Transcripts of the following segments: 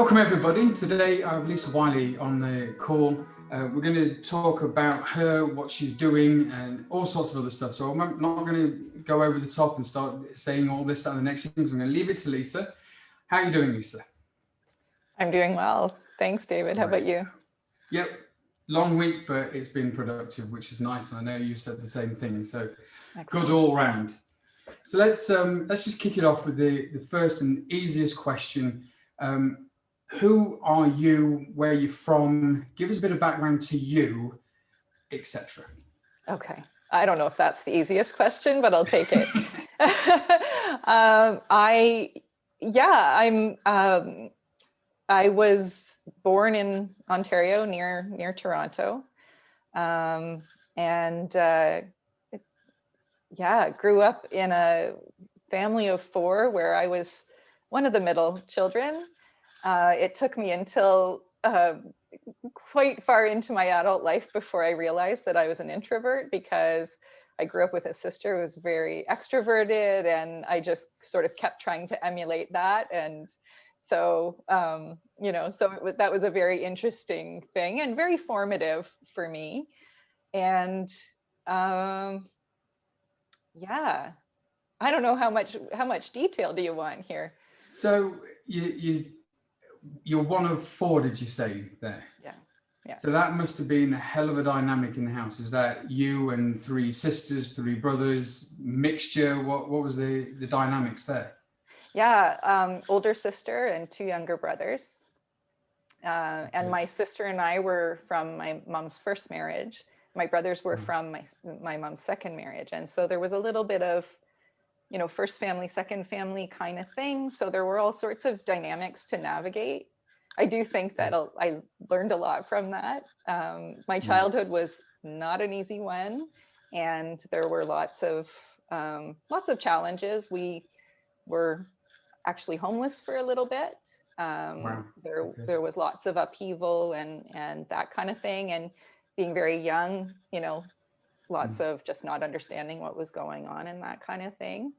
Welcome everybody. Today I have Lisa Wylie on the call. We're going to talk about her, what she's doing and all sorts of other stuff. So I'm not going to go over the top and start saying all this and the next things. I'm going to leave it to Lisa. How are you doing, Lisa? I'm doing well. Thanks, David. How about you? Yep. Long week, but it's been productive, which is nice. And I know you said the same thing. So Excellent. Good all round. So let's just kick it off with the first and easiest question. Who are you? Where are you from? Give us a bit of background to you, etc. Okay. I don't know if that's the easiest question, but I'll take it. I was born in Ontario near Toronto. Grew up in a family of four where I was one of the middle children. It took me until quite far into my adult life before I realized that I was an introvert, because I grew up with a sister who was very extroverted, and I just sort of kept trying to emulate that. And so, that was a very interesting thing and very formative for me. And I don't know how much detail do you want here? So you're one of four, did you say there? Yeah. So that must have been a hell of a dynamic in the house. Is that you and three sisters, three brothers, mixture? What was the dynamics there? Yeah, older sister and two younger brothers. And my sister and I were from my mom's first marriage. My brothers were from my mom's second marriage. And so there was a little bit of, first family, second family kind of thing. So there were all sorts of dynamics to navigate. I do think that I learned a lot from that. My childhood was not an easy one, and there were lots of challenges. We were actually homeless for a little bit. There was lots of upheaval and that kind of thing. And being very young, lots of just not understanding what was going on and that kind of thing.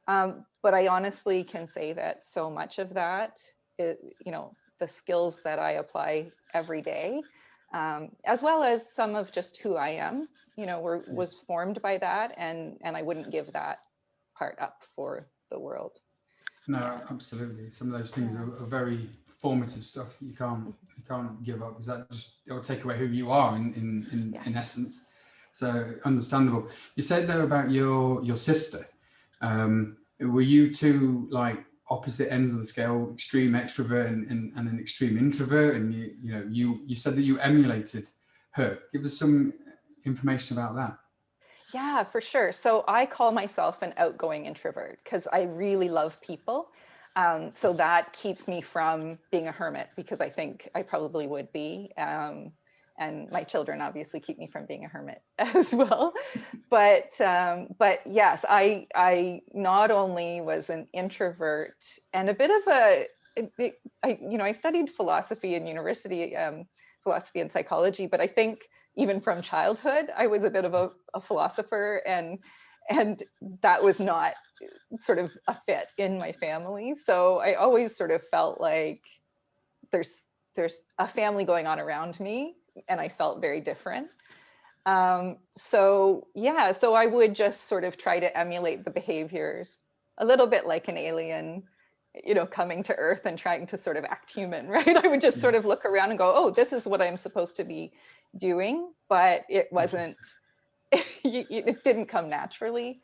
But I honestly can say that so much of that, the skills that I apply every day, as well as some of just who I am, was formed by that, and I wouldn't give that part up for the world. No, absolutely. Some of those things are very formative stuff that you can't give up, because it will take away who you are in essence. So understandable. You said there about your sister. Were you two like opposite ends of the scale, extreme extrovert and an extreme introvert? And you said that you emulated her. Give us some information about that. Yeah, for sure. So I call myself an outgoing introvert because I really love people. So that keeps me from being a hermit, because I think I probably would be. And my children obviously keep me from being a hermit as well. But yes, I not only was an introvert and a bit of I studied philosophy in university, philosophy and psychology, but I think even from childhood, I was a bit of a philosopher, and that was not sort of a fit in my family. So I always sort of felt like there's a family going on around me, and I felt very different. So I would just sort of try to emulate the behaviors, a little bit like an alien, coming to Earth and trying to sort of act human, right? I would just sort of look around and go, oh, this is what I'm supposed to be doing, but it wasn't, it didn't come naturally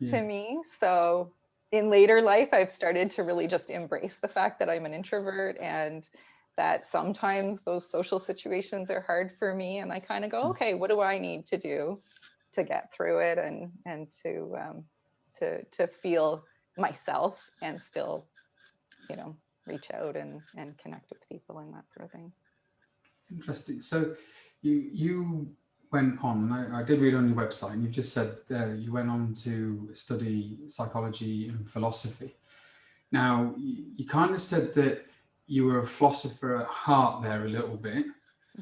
to me. So in later life, I've started to really just embrace the fact that I'm an introvert, and that sometimes those social situations are hard for me. And I kind of go, okay, what do I need to do to get through it and to feel myself and still, reach out and connect with people and that sort of thing. Interesting. So you went on, and I did read on your website, and you've just said you went on to study psychology and philosophy. Now, you kind of said that you were a philosopher at heart there a little bit.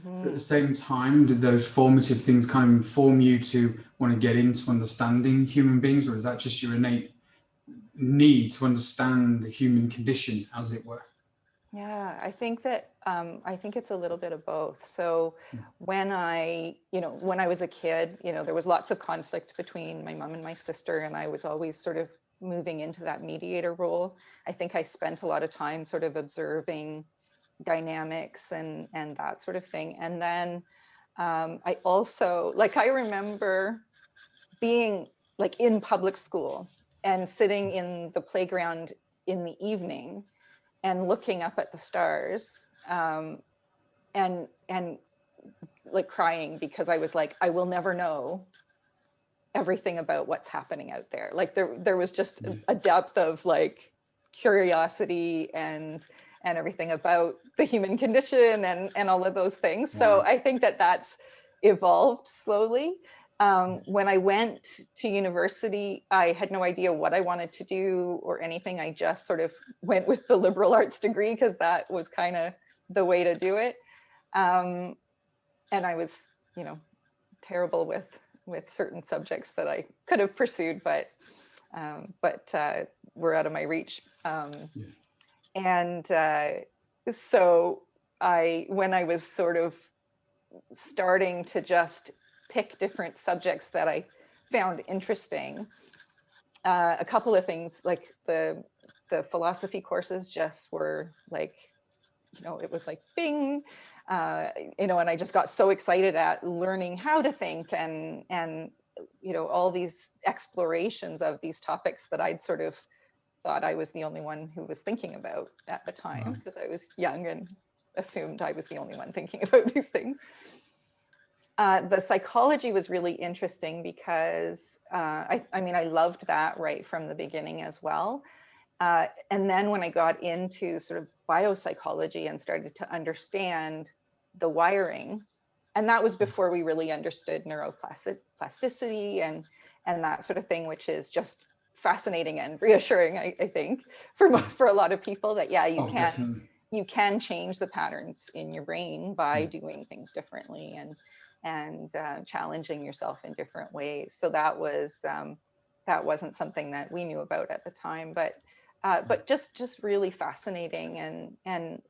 But at the same time, did those formative things kind of inform you to want to get into understanding human beings, or is that just your innate need to understand the human condition, as it were? Yeah, I think that I think it's a little bit of both. So when when I was a kid, there was lots of conflict between my mom and my sister, and I was always sort of moving into that mediator role. I think I spent a lot of time sort of observing dynamics and that sort of thing. And then I also, like, I remember being like in public school and sitting in the playground in the evening and looking up at the stars, and like crying because I was like, I will never know everything about what's happening out there. Like there was just a depth of like curiosity and everything about the human condition and all of those things. So I think that that's evolved slowly. When I went to university, I had no idea what I wanted to do or anything. I just sort of went with the liberal arts degree because that was kind of the way to do it. And I was, terrible with certain subjects that I could have pursued, but were out of my reach. And so when I was sort of starting to just pick different subjects that I found interesting, a couple of things, like the philosophy courses just were like, it was like bing, and I just got so excited at learning how to think and all these explorations of these topics that I'd sort of thought I was the only one who was thinking about at the time, because I was young and assumed I was the only one thinking about these things. The psychology was really interesting because I loved that right from the beginning as well. And then when I got into sort of biopsychology and started to understand the wiring, and that was before we really understood neuroplasticity and that sort of thing, which is just fascinating and reassuring, I think, for a lot of people, that you can change the patterns in your brain by doing things differently and challenging yourself in different ways. So that wasn't something that we knew about at the time, but just really fascinating, and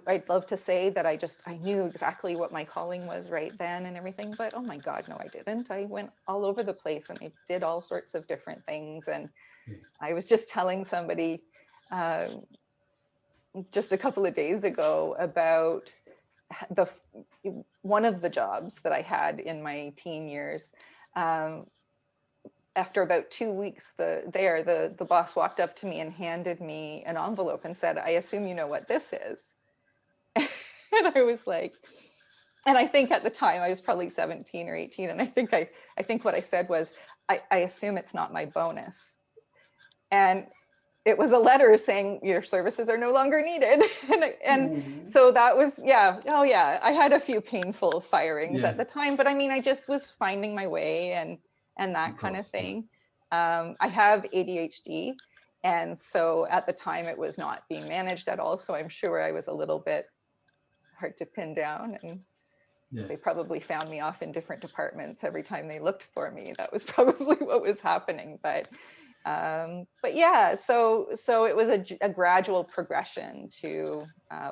I'd love to say that I knew exactly what my calling was right then and everything, but oh my God, no, I didn't. I went all over the place and I did all sorts of different things. And I was just telling somebody just a couple of days ago about one of the jobs that I had in my teen years. After about 2 weeks the boss walked up to me and handed me an envelope and said, "I assume you know what this is." And I was like, and I think at the time I was probably 17 or 18. And I think what I said was, I assume it's not my bonus. And it was a letter saying your services are no longer needed. and so that was, I had a few painful firings at the time, but I just was finding my way and that kind of thing. I have ADHD. And so at the time it was not being managed at all. So I'm sure I was a little bit hard to pin down, and they probably found me off in different departments every time they looked for me. That was probably what was happening. But yeah, so it was a gradual progression to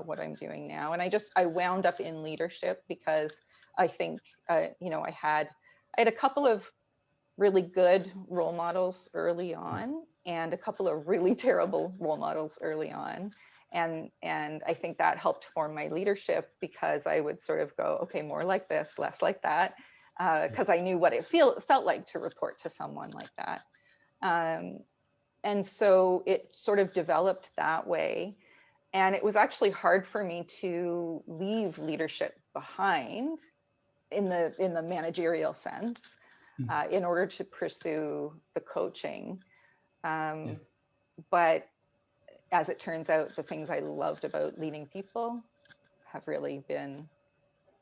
what I'm doing now. And I wound up in leadership because I think, I had a couple of really good role models early on and a couple of really terrible role models early on. And I think that helped form my leadership, because I would sort of go, okay, more like this, less like that, because I knew what it felt like to report to someone like that. And so it sort of developed that way. And it was actually hard for me to leave leadership behind in the managerial sense, in order to pursue the coaching. But as it turns out, the things I loved about leading people have really been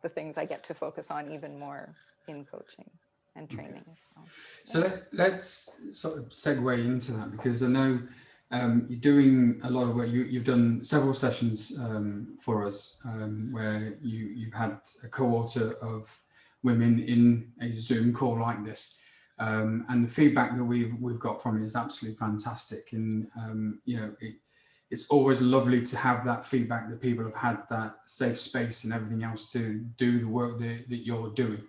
the things I get to focus on even more in coaching and training as well. So let's sort of segue into that, because I know you're doing a lot of work. You've done several sessions for us where you've had a cohort of women in a Zoom call like this. And the feedback that we've got from it is absolutely fantastic. And it's always lovely to have that feedback, that people have had that safe space and everything else to do the work that you're doing.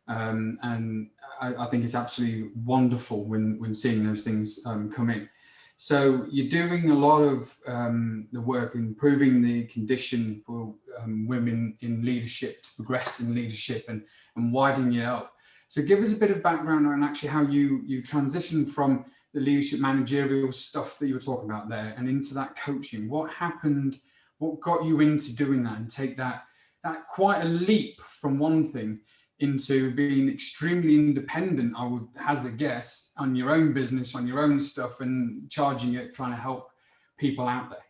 And I think it's absolutely wonderful when seeing those things come in. So you're doing a lot of the work improving the condition for women in leadership to progress in leadership and widening it up. So give us a bit of background on actually how you transitioned from the leadership managerial stuff that you were talking about there and into that coaching. What happened? What got you into doing that and take that quite a leap from one thing into being extremely independent, I would hazard a guess, on your own business, on your own stuff, and charging it, trying to help people out there?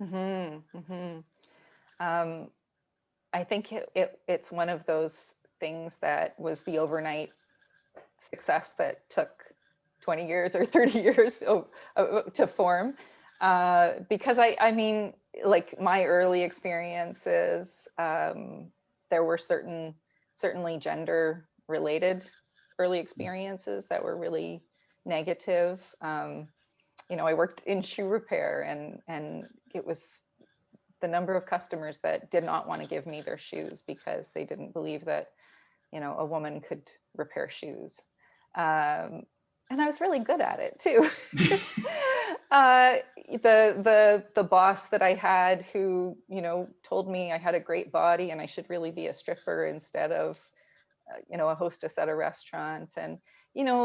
Mm-hmm, mm-hmm. I think it's one of those things that was the overnight success that took 20 years or 30 years to form. Because I mean, like my early experiences, there were certainly gender related early experiences that were really negative. I worked in shoe repair, and it was the number of customers that did not want to give me their shoes because they didn't believe that, a woman could repair shoes. And I was really good at it too. The boss that I had, who, told me I had a great body and I should really be a stripper instead of, a hostess at a restaurant, and,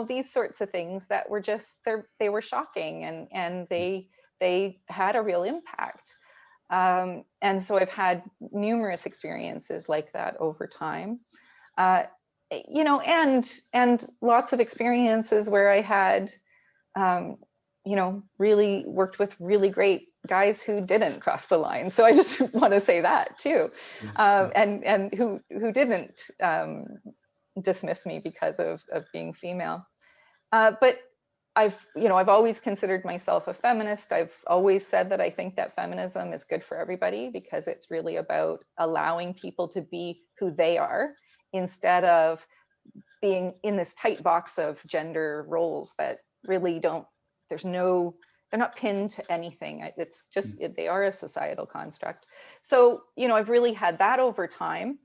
these sorts of things that were just, they were shocking, and they had a real impact. And so I've had numerous experiences like that over time, and lots of experiences where I had, really worked with really great guys who didn't cross the line. So I just want to say that too, and who didn't dismiss me because of being female. But I've always considered myself a feminist. I've always said that I think that feminism is good for everybody because it's really about allowing people to be who they are instead of being in this tight box of gender roles that really they're not pinned to anything. It's just, they are a societal construct. So, I've really had that over time.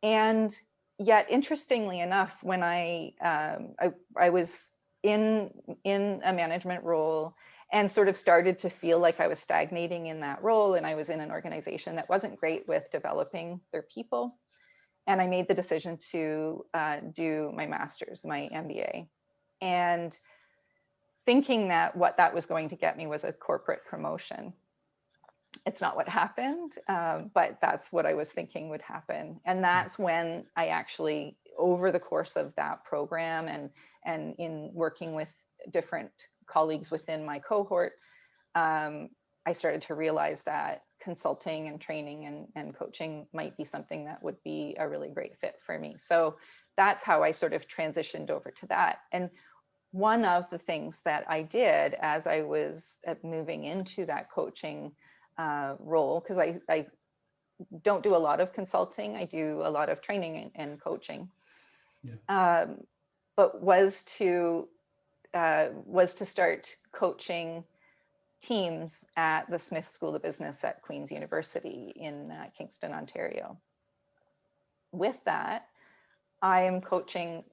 And yet, interestingly enough, when I was in a management role and sort of started to feel like I was stagnating in that role, and I was in an organization that wasn't great with developing their people. And I made the decision to do my master's, my MBA, and thinking that what that was going to get me was a corporate promotion. It's not what happened, but that's what I was thinking would happen. And that's when I actually, over the course of that program and in working with different colleagues within my cohort, I started to realize that consulting and training and coaching might be something that would be a really great fit for me. So that's how I sort of transitioned over to that. And one of the things that I did as I was moving into that coaching role, because I don't do a lot of consulting, I do a lot of training and coaching, but was to start coaching teams at the Smith School of Business at Queen's University in Kingston, Ontario. With that, I am coaching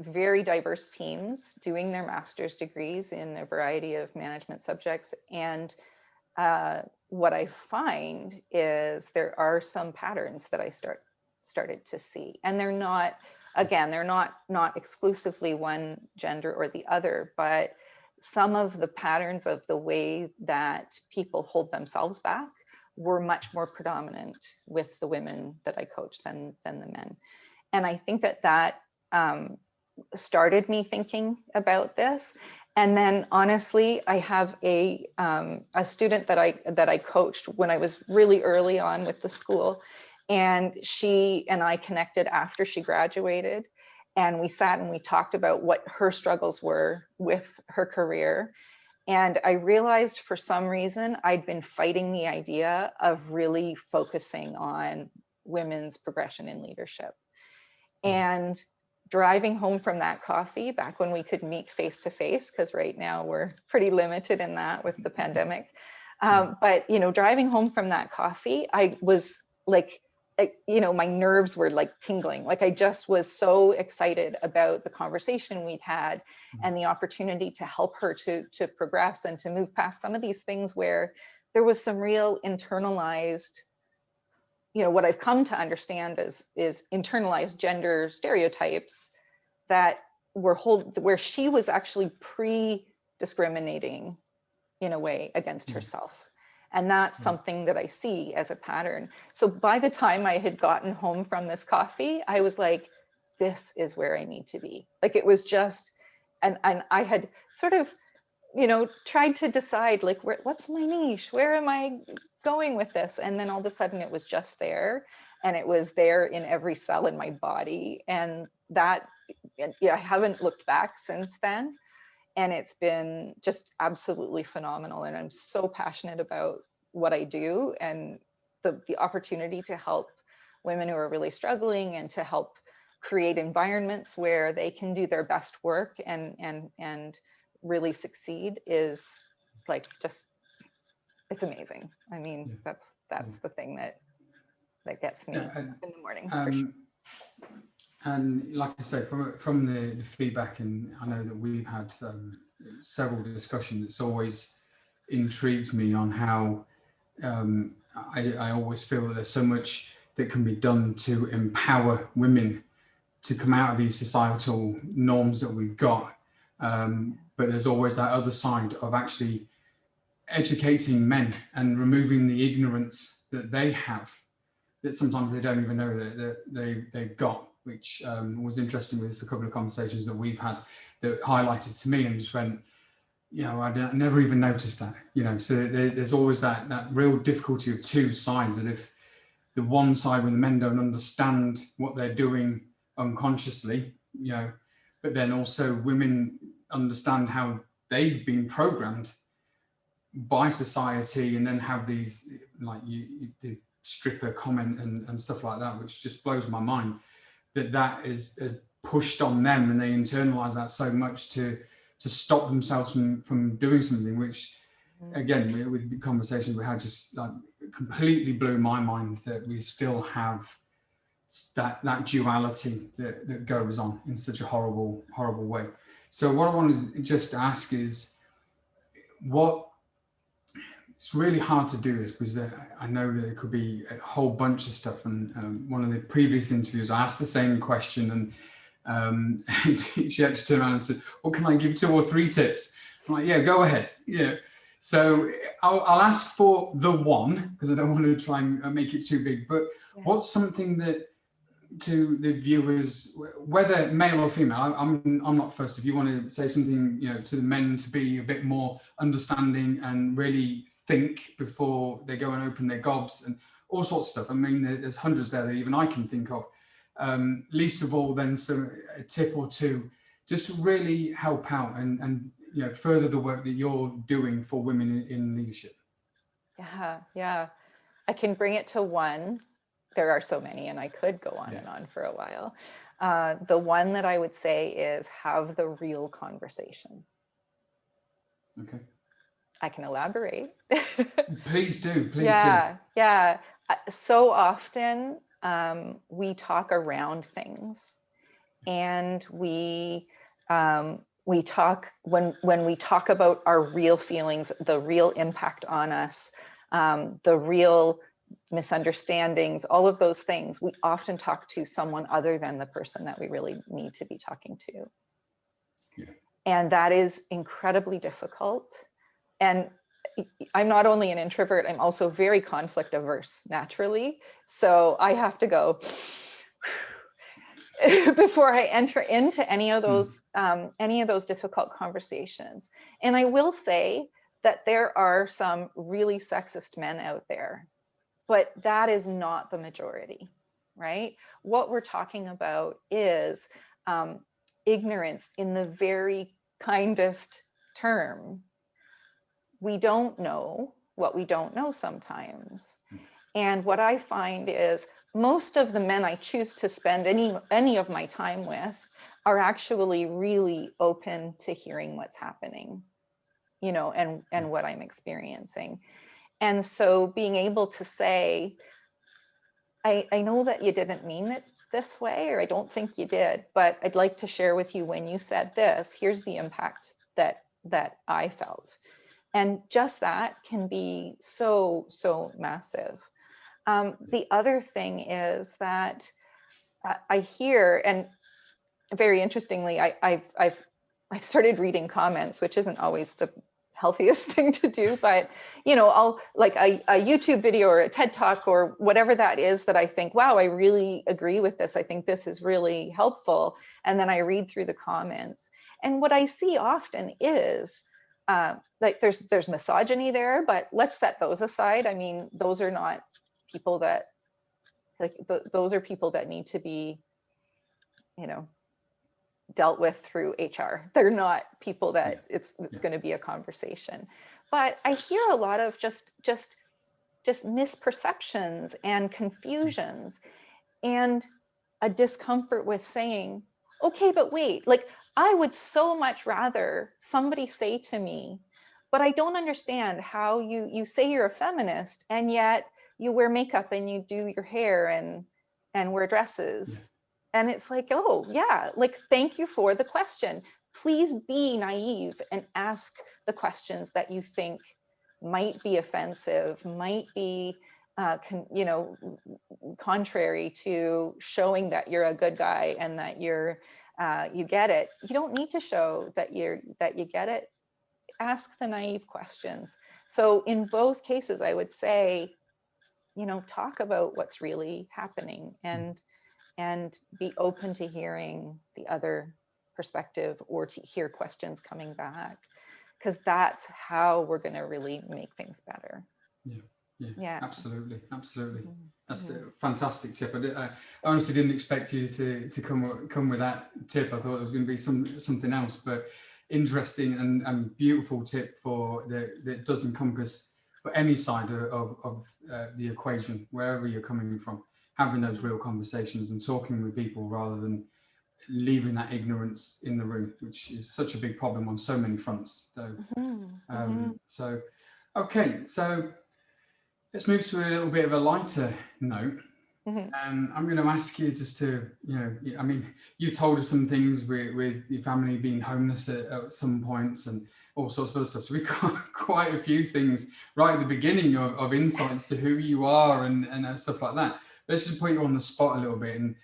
very diverse teams doing their master's degrees in a variety of management subjects. And what I find is there are some patterns that I started to see, and they're not exclusively one gender or the other, but some of the patterns of the way that people hold themselves back were much more predominant with the women that I coach than the men. And I think that started me thinking about this. And then honestly, I have a student that I coached when I was really early on with the school, and she and I connected after she graduated, and we sat and we talked about what her struggles were with her career. And I realized for some reason I'd been fighting the idea of really focusing on women's progression in leadership. And driving home from that coffee, back when we could meet face to face, because right now we're pretty limited in that with the pandemic. But, you know, driving home from that coffee, I was like, you know, my nerves were like tingling. Like I just was so excited about the conversation we'd had and the opportunity to help her to progress and to move past some of these things where there was some real internalized, you know, what I've come to understand is internalized gender stereotypes that were where she was actually pre-discriminating in a way against herself. And that's something that I see as a pattern. So by the time I had gotten home from this coffee, I was like, this is where I need to be. Like it was just, and I had sort of, you know, tried to decide like, what's my niche? Where am I going with this? And then all of a sudden it was just there, and it was there in every cell in my body. And that, yeah, I haven't looked back since then. And it's been just absolutely phenomenal. And I'm so passionate about what I do and the opportunity to help women who are really struggling and to help create environments where they can do their best work and really succeed is like, just, it's amazing. I mean, that's the thing that gets me up in the morning. For sure. And like I say, from the feedback, and I know that we've had several discussions, it's always intrigued me on how I always feel that there's so much that can be done to empower women to come out of these societal norms that we've got. But there's always that other side of actually educating men and removing the ignorance that they have, that sometimes they don't even know that they've got, which was interesting with a couple of conversations that we've had that highlighted to me and just went, you know, I never even noticed that, you know. So there's always that real difficulty of two sides, that if the one side, when the men don't understand what they're doing unconsciously, you know, but then also women understand how they've been programmed by society, and then have these, like the stripper comment and stuff like that, which just blows my mind, that is pushed on them, and they internalize that so much to stop themselves from doing something, which again, with the conversations we had, just like completely blew my mind, that we still have that duality that goes on in such a horrible way. So what I wanted to just ask is, it's really hard to do this, because I know that it could be a whole bunch of stuff. And one of the previous interviews, I asked the same question, and she actually turned around and said, well, can I give 2 or 3 tips? I'm like, yeah, go ahead. Yeah. So I'll ask for the one, because I don't want to try and make it too big, but what's something that, to the viewers, whether male or female, I'm not fussed. If you want to say something, you know, to the men to be a bit more understanding and really think before they go and open their gobs and all sorts of stuff. I mean, there's hundreds there that even I can think of. Least of all, then, a tip or two just to really help out and you know, further the work that you're doing for women in leadership. Yeah. I can bring it to one. There are so many, and I could go on and on for a while. The one that I would say is have the real conversation. Okay. I can elaborate. Please do. Please do. Yeah. So often we talk around things, and we talk, when we talk about our real feelings, the real impact on us, the real misunderstandings, all of those things, we often talk to someone other than the person that we really need to be talking to. Yeah. And that is incredibly difficult. And I'm not only an introvert, I'm also very conflict averse naturally. So I have to go before I enter into any of those difficult conversations. And I will say that there are some really sexist men out there, but that is not the majority, right? What we're talking about is ignorance in the very kindest term. We don't know what we don't know sometimes. And what I find is most of the men I choose to spend any of my time with are actually really open to hearing what's happening, you know, and what I'm experiencing. And so being able to say, I know that you didn't mean it this way, or I don't think you did, but I'd like to share with you when you said this, here's the impact that I felt. And just that can be so, so massive. The other thing is that I hear, and very interestingly, I've started reading comments, which isn't always the healthiest thing to do, but you know, I'll like a YouTube video or a TED Talk or whatever that is that I think, wow, I really agree with this. I think this is really helpful. And then I read through the comments. And what I see often is like there's misogyny there, but let's set those aside. I mean, those are not people that like those are people that need to be, you know, dealt with through HR. They're not people that it's going to be a conversation. But I hear a lot of just misperceptions and confusions and a discomfort with saying, okay, but wait, like I would so much rather somebody say to me, but I don't understand how you say you're a feminist and yet you wear makeup and you do your hair and wear dresses. And it's like, oh yeah, like, thank you for the question. Please be naive and ask the questions that you think might be offensive, might be, you know, contrary to showing that you're a good guy and that you're, you get it. You don't need to show that you get it. Ask the naive questions. So in both cases, I would say, you know, talk about what's really happening and be open to hearing the other perspective or to hear questions coming back, because that's how we're going to really make things better. Yeah, absolutely. That's a fantastic tip. I honestly didn't expect you to come with that tip. I thought it was going to be something else, but interesting and beautiful tip that does encompass for any side of the equation, wherever you're coming from. Having those real conversations and talking with people rather than leaving that ignorance in the room, which is such a big problem on so many fronts. So, okay, so let's move to a little bit of a lighter note. And I'm going to ask you just to, you know, I mean, you told us some things with your family being homeless at some points and all sorts of other stuff. So we've got quite a few things right at the beginning of insights to who you are and stuff like that. Let's just put you on the spot a little bit and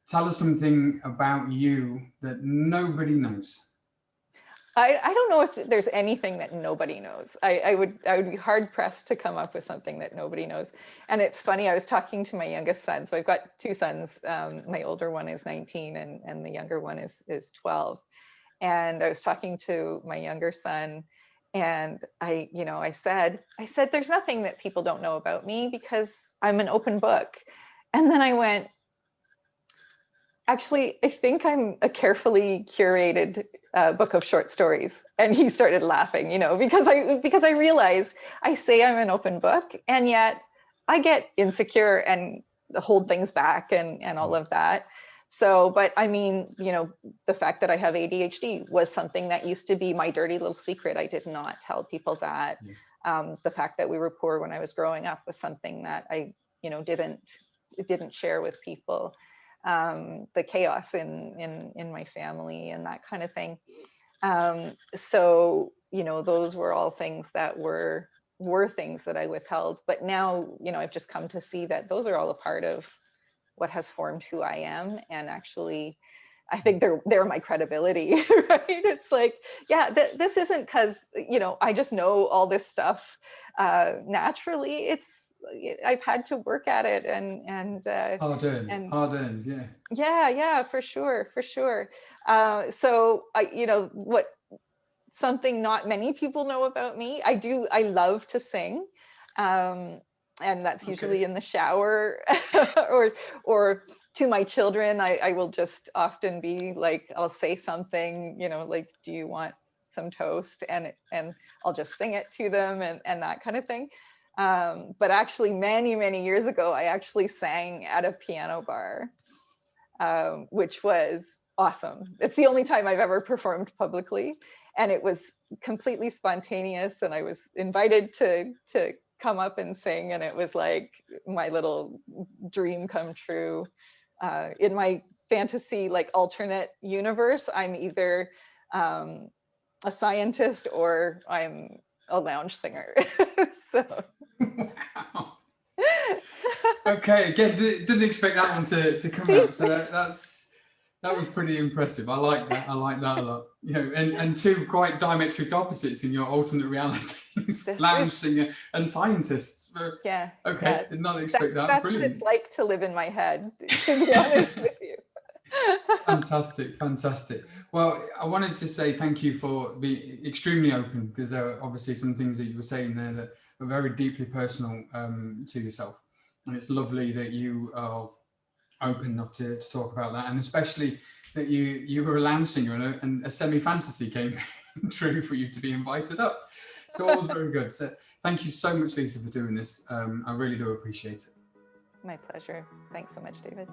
tell us something about you that nobody knows. I don't know if there's anything that nobody knows. I would be hard pressed to come up with something that nobody knows. And it's funny, I was talking to my youngest son. So I've got two sons. My older one is 19 and the younger one is 12. And I was talking to my younger son and I said, there's nothing that people don't know about me because I'm an open book. And then I went, actually, I think I'm a carefully curated book of short stories. And he started laughing, you know, because I realized I say I'm an open book and yet I get insecure and hold things back and all of that. So, but I mean, you know, the fact that I have ADHD was something that used to be my dirty little secret. I did not tell people that. The fact that we were poor when I was growing up was something that I, you know, didn't share with people. The chaos in my family and that kind of thing. So, you know, those were all things that were things that I withheld. But now, you know, I've just come to see that those are all a part of what has formed who I am. And actually, I think they're my credibility, right? It's like, yeah, this isn't because, you know, I just know all this stuff naturally. I've had to work at it and hard earned, yeah, for sure. So you know what, something not many people know about me, I love to sing, and that's usually in the shower or to my children. I will just often be like, I'll say something, you know, like, do you want some toast, and I'll just sing it to them and that kind of thing. But actually many years ago, I actually sang at a piano bar, which was awesome. It's the only time I've ever performed publicly, and it was completely spontaneous, and I was invited to come up and sing, and it was like my little dream come true. In my fantasy, like, alternate universe, I'm either a scientist or I'm a lounge singer. So Wow. Okay, again, didn't expect that one to come out. So that was pretty impressive. I like that. I like that a lot. You know, and two quite diametric opposites in your alternate realities: lounge singer and scientists. So, yeah. Okay, Yeah. did not expect that. That's Brilliant. what it's like to live in my head, to be honest with you. Fantastic, fantastic. Well, I wanted to say thank you for being extremely open, because there are obviously some things that you were saying there that are very deeply personal to yourself. And it's lovely that you are open enough to talk about that, and especially that you were a lounge singer and a semi-fantasy came true for you to be invited up. So all's very good. So thank you so much, Lisa, for doing this. I really do appreciate it. My pleasure. Thanks so much, David.